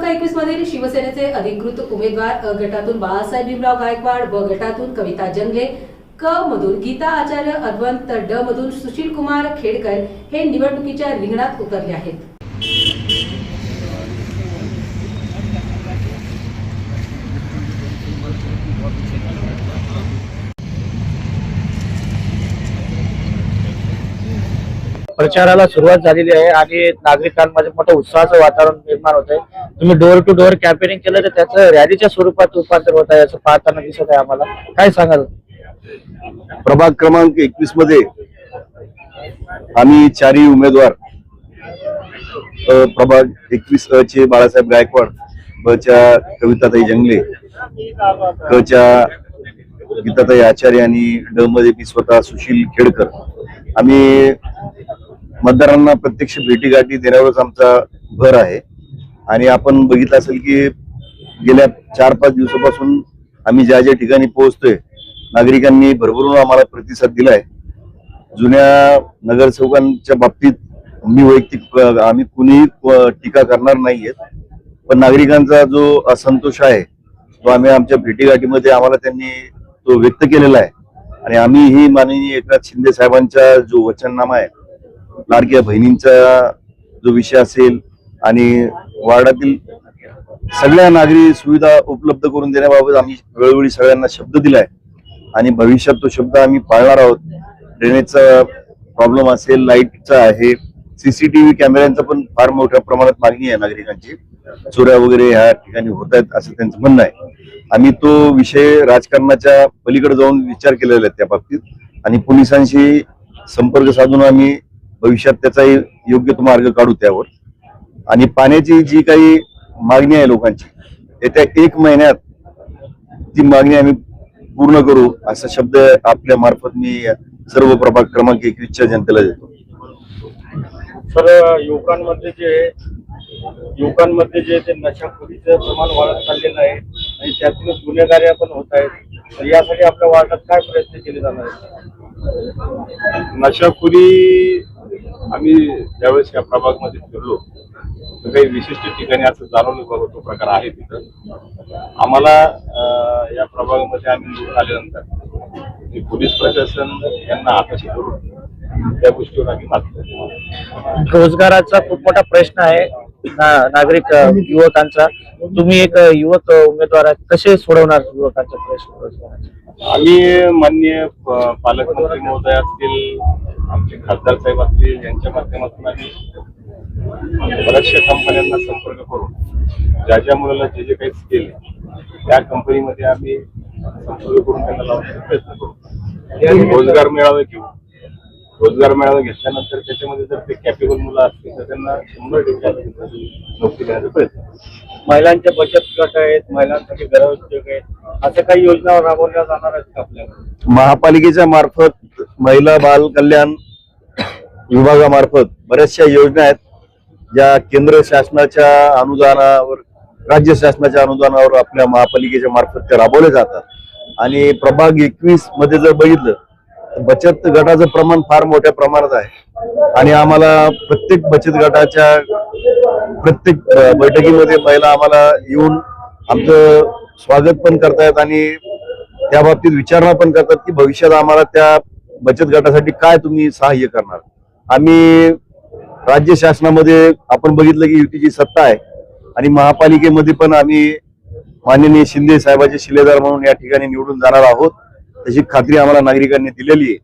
2021 मधील शिवसेनेचे अधिकृत उमेदवार अ गटातून बाळासाहेब भीमराव गायकवाड, ब गटातून कविता जंगले, क मधून गीता आचार्य अद्वंत, तर ड मधून सुशील कुमार खेडकर हे निवडणुकीच्या रिंगणात उतरले आहेत. प्रचाराला सुरुवात झालेली आहे आणि नागरिकांमध्ये मोठं उत्साहाचं वातावरण निर्माण होत आहे. तुम्ही डोर टू डोर कॅम्पेनिंग केलं तर त्याचं रॅलीच्या स्वरूपात रूपांतर होत आहे असं पाहताना दिसत आहे. आम्हाला काय सांगाल? प्रभाग क्रमांक 21 मध्ये आम्ही चारही उमेदवार प्रभाग 21 चे बाळासाहेब गायकवाड, ब च्या कविताताई जंगले, क च्या गीताताई आचार्य आणि ड मध्ये मी स्वतः सुशील खेडकर आम्ही मतदारांना प्रत्यक्ष भेटीगाठी देण्यावरच आमचा भर आहे. आणि आपण बघितलं असेल की गेल्या 4-5 दिवसापासून आम्ही ज्या ज्या ठिकाणी पोहोचतोय नागरिकांनी भरभरून आम्हाला प्रतिसाद दिलाय. जुन्या नगरसेवकांच्या बाबतीत मी वैयक्तिक आम्ही कुणीही टीका करणार नाहीये, पण नागरिकांचा जो असंतोष आहे तो आम्ही आमच्या भेटीगाठीमध्ये आम्हाला त्यांनी तो व्यक्त केलेला आहे. आणि आम्ही ही माननीय एकनाथ शिंदे साहेबांचा जो वचननामा आहे, लाडक्या बहिणींचा जो विषय असेल आणि वार्डातील सगळ्या नागरी सुविधा उपलब्ध करून देण्याबाबत आम्ही वेळोवेळी सगळ्यांना शब्द दिलाय आणि भविष्यात तो शब्द आम्ही पाळणार आहोत. ड्रेनेजचा प्रॉब्लेम असेल, लाईटचा आहे, सीसीटीव्ही कॅमेऱ्यांचा पण फार मोठ्या प्रमाणात मागणी आहे नागरिकांची. चोऱ्या वगैरे ह्या ठिकाणी होत आहेत असं त्यांचं म्हणणं आहे. आम्ही तो विषय राजकारणाच्या पलीकडे जाऊन विचार केलेला आहे त्या बाबतीत आणि पोलिसांशी संपर्क साधून आम्ही भविष्यात त्याचा योग्य तो मार्ग काढू त्यावर. आणि पाण्याची जी काही मागणी आहे लोकांची, येत्या 1 महिन्यात ती मागणी आम्ही पूर्ण करू असा शब्द आपल्या मार्फत मी सर्व प्रभाग क्रमांक 21 च्या जनतेला देतो. सर, युवकांमध्ये जे ते नशाखोरीचं प्रमाण वाढत चाललेलं आहे आणि त्यातून गुन्हेगारी पण होत आहेत, तर यासाठी आपल्या वार्डात काय प्रयत्न केले जाणार आहेत? नशाखोरी आम्ही ज्यावेळेस या प्रभागमध्ये फिरलो तर काही विशिष्ट ठिकाणी असं जाणवलं बाबा तो प्रकार आहे तिथं. आम्हाला या प्रभागामध्ये आम्ही निवडून आल्यानंतर पोलीस प्रशासन यांना आकर्षित करून त्या गोष्टीवर आम्ही मागतो. रोजगाराचा खूप मोठा प्रश्न आहे नागरिक युवकांचा. तुम्ही एक युवक उमेदवार आहात, कसे सोडवणार युवकांचा प्रश्न रोजगाराचा? आम्ही माननीय पालकमंत्री महोदय असतील, आमचे खासदार साहेब असतील, यांच्या माध्यमातून आम्ही बऱ्याचशा कंपन्यांना संपर्क करून ज्या ज्या मुलाला जे जे काही स्किल त्या कंपनीमध्ये आम्ही संपर्क करून त्यांना लावण्याचा प्रयत्न करू. रोजगार मेळावे घेऊ. रोजगार मेळावा घेतल्यानंतर त्याच्यामध्ये जर ते कॅपेबल मुलं असतील तर त्यांना 100% नोकरी देण्याचा प्रयत्न. महिलांचे बचत गट आहेत, महिलांसाठी गृहोद्योग आहेत, अशा काही योजना राबवल्या जाणार आहेत का आपल्याकडे? महापालिकेच्या मार्फत महिला बाल कल्याण विभागामार्फत बऱ्याचशा योजना आहेत ज्या केंद्र शासनाच्या अनुदानावर, राज्य शासनाच्या अनुदानावर आपल्या महापालिकेच्या मार्फत त्या राबवल्या जातात. आणि प्रभाग 21 मध्ये जर बघितलं तर बचत गटाचं प्रमाण फार मोठ्या प्रमाणात आहे आणि आम्हाला प्रत्येक बचत गटाच्या प्रत्येक बैठकीमध्ये महिला आम्हाला येऊन आमचं स्वागत पण करतायत आणि त्या बाबतीत विचारणा पण करतात की भविष्यात आम्हाला त्या बचत गटासाठी काय तुम्ही सहाय्य करणार. आम्ही राज्य शासनामध्ये आपण बघितलं की युतीची सत्ता आहे आणि महापालिकेमध्ये पण आम्ही माननीय शिंदे साहेबांचे शिलेदार म्हणून या ठिकाणी निवडून जाणार आहोत, त्याची खात्री आम्हाला नागरिकांनी दिलेली आहे.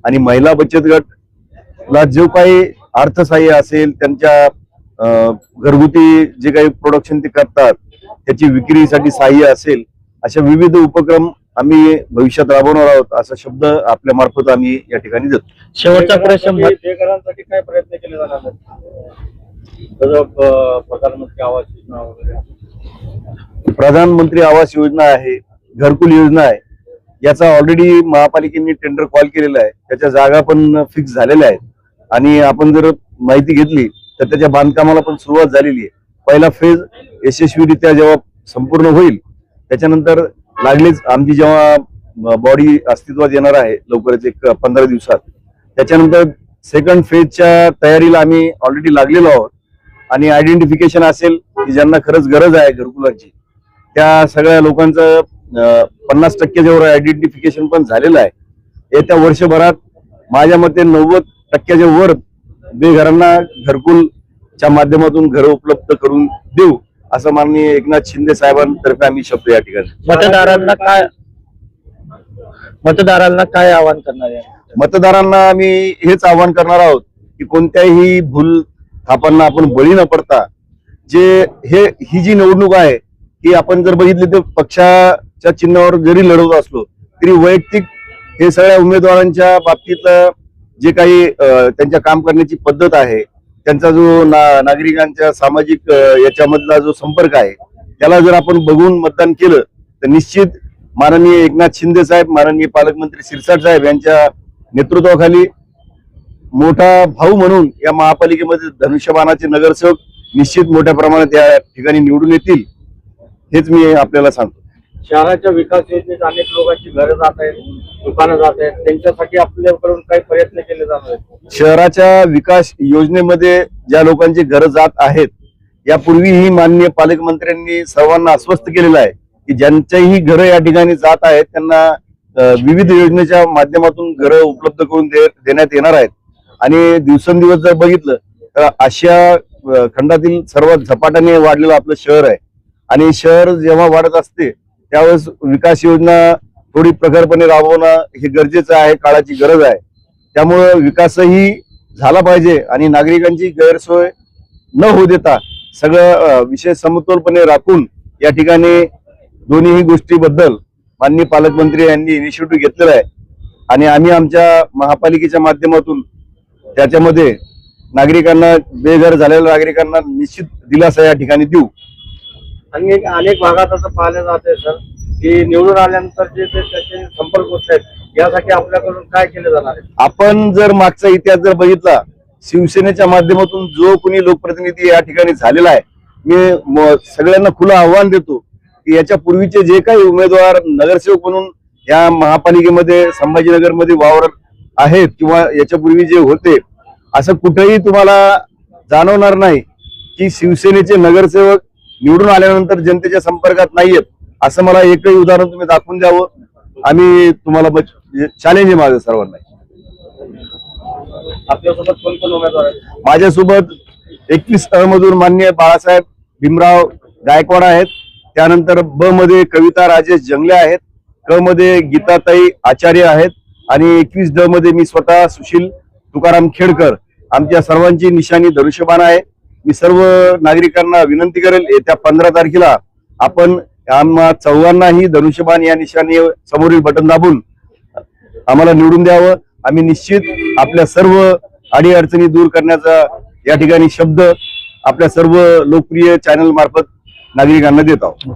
आणि महिला बचत गटला जो काही अर्थसहाय्य असेल, त्यांच्या घरगुती जे काही प्रोडक्शन ते करतात त्याची विक्रीसाठी सहाय्य असेल, अशा विविध उपक्रम आम्ही भविष्यात राबवणार आहोत असा शब्द आपल्या मार्फत आम्ही या ठिकाणी देतो. शेवटचा प्रश्न, बेघरांसाठी काय प्रयत्न केले जाणार आहेत? प्रधानमंत्री आवास योजना वगैरे, प्रधानमंत्री आवास योजना आहे, घरकुल योजना आहे, याचा ऑलरेडी महापालिकेने टेंडर कॉल केलेला आहे. त्याच्या जागा पण फिक्स झालेल्या आहेत आणि आपण जर माहिती घेतली तर त्याच्या बांधकामाला पण सुरुवात झालेली आहे. पहिला फेज यशस्वीरित्या जेव्हा संपूर्ण होईल त्याच्यानंतर लागलीच आमची जेव्हा बॉडी अस्तित्वात येणार आहे लवकरच 15 दिवसात, त्याच्यानंतर सेकंड फेजच्या तयारीला आम्ही ऑलरेडी लागलेलो आहोत. आणि आयडेंटिफिकेशन असेल की ज्यांना खरंच गरज आहे घरकुलांची, त्या सगळ्या लोकांचं 50% जेवढं आयडेंटिफिकेशन पण झालेलं आहे. येत्या वर्षभरात माझ्या मते 90% वर बेघरांना घरकुलच्या माध्यमातून घरं उपलब्ध करून देऊ, असं माननीय एकनाथ शिंदे साहेबांतर्फे आम्ही शब्द या ठिकाणी. मतदारांना काय आवाहन करणार आहे? मतदारांना आम्ही हेच आवाहन करणार आहोत की कोणत्याही भूल थापांना आपण बळी न पडता, ही जी निवडणूक आहे की आपण जर बघितली तर पक्षाच्या चिन्हावर जरी लढवत असलो तरी वैयक्तिक हे सगळ्या उमेदवारांच्या बाबतीतलं जे काही त्यांच्या काम करण्याची पद्धत आहे, त्यांचा जो नागरिकांच्या सामाजिक याच्यामधला जो संपर्क आहे, त्याला जर आपण बघून मतदान केलं तर निश्चित माननीय एकनाथ शिंदे साहेब, माननीय पालकमंत्री शिरसाट साहेब यांच्या नेतृत्वाखाली मोठा भाऊ म्हणून या महापालिकेमध्ये धनुष्यबाणाचे नगरसेवक निश्चित मोठ्या प्रमाणात या ठिकाणी निवडून येतील, हेच मी आपल्याला सांगतो. शहराच्या विकास योजनेत अनेक लोकांची घरं जात आहेत, दुकानं जात आहेत, त्यांच्यासाठी आपल्याकडून काही प्रयत्न केले जाणार आहेत? शहराच्या विकास योजनेमध्ये ज्या लोकांची घरं जात आहेत, यापूर्वीही माननीय पालकमंत्र्यांनी सर्वांना आश्वस्त केलेलं आहे की ज्यांच्याही घरं या ठिकाणी जात आहेत त्यांना विविध योजनेच्या माध्यमातून घरं उपलब्ध करून देण्यात येणार आहेत. आणि दिवसेंदिवस जर बघितलं तर आशिया खंडातील सर्वात झपाट्याने वाढलेलं आपलं शहर आहे. आणि शहर जेव्हा वाढत असते त्यावेळेस विकास योजना थोडी प्रखरपणे राबवणं हे गरजेचं आहे, काळाची गरज आहे. त्यामुळं विकासही झाला पाहिजे आणि नागरिकांची गैरसोय न होऊ देता सगळं विषय समतोलपणे राखून या ठिकाणी दोन्ही गोष्टीबद्दल माननीय पालकमंत्री यांनी इनिशिएटिव्ह घेतलेला आहे. आणि आम्ही आमच्या महापालिकेच्या माध्यमातून त्याच्यामध्ये नागरिकांना, बेघर झालेल्या नागरिकांना निश्चित दिलासा या ठिकाणी देऊ. आणि अनेक भागात असं पाहिलं जाते सर की निवडून आल्यानंतर जे त्याचे संपर्क होत आहेत, यासाठी आपल्याकडून काय केलं जाणार आहे? आपण जर मागचा इतिहास जर बघितला, शिवसेनेच्या माध्यमातून जो कोणी लोकप्रतिनिधी या ठिकाणी झालेला आहे, मी सगळ्यांना खुलं आव्हान देतो की याच्या पूर्वीचे जे काही उमेदवार नगरसेवक म्हणून या महापालिकेमध्ये संभाजीनगरमध्ये वावरत आहेत किंवा याच्यापूर्वी जे होते, असं कुठेही तुम्हाला जाणवणार नाही की शिवसेनेचे नगरसेवक निवडून आल्यानंतर जनतेच्या संपर्कात नाहीयेत. असं मला एकही उदाहरण तुम्ही दाखवून द्यावं. आम्ही तुम्हाला चॅलेंज आहे माझं सर्वांना. आपल्यासोबत कोण कोण उमेदवार आहेत? माझ्यासोबत 21 मधून माननीय बाळासाहेब भीमराव गायकवाड आहेत. त्यानंतर ब मध्ये कविता राजेश जंगले आहेत. क मध्ये गीताताई आचार्य आहेत. आणि 21 मध्ये मी स्वतः सुशील तुकाराम खेडकर. आमच्या सर्वांची निशाणी धनुष्यबाण आहे. मी सर्व नागरिकांना विनंती करेल, येत्या 15 तारखेला आपण आम्हा चौघांनाही धनुष्यबाण या निशाणी समोरील बटन दाबून आम्हाला निवडून द्यावं. आम्ही निश्चित आपल्या सर्व अडीअडचणी दूर करण्याचा या ठिकाणी शब्द आपल्या सर्व लोकप्रिय चॅनल मार्फत नागरिकांना देत आहोत.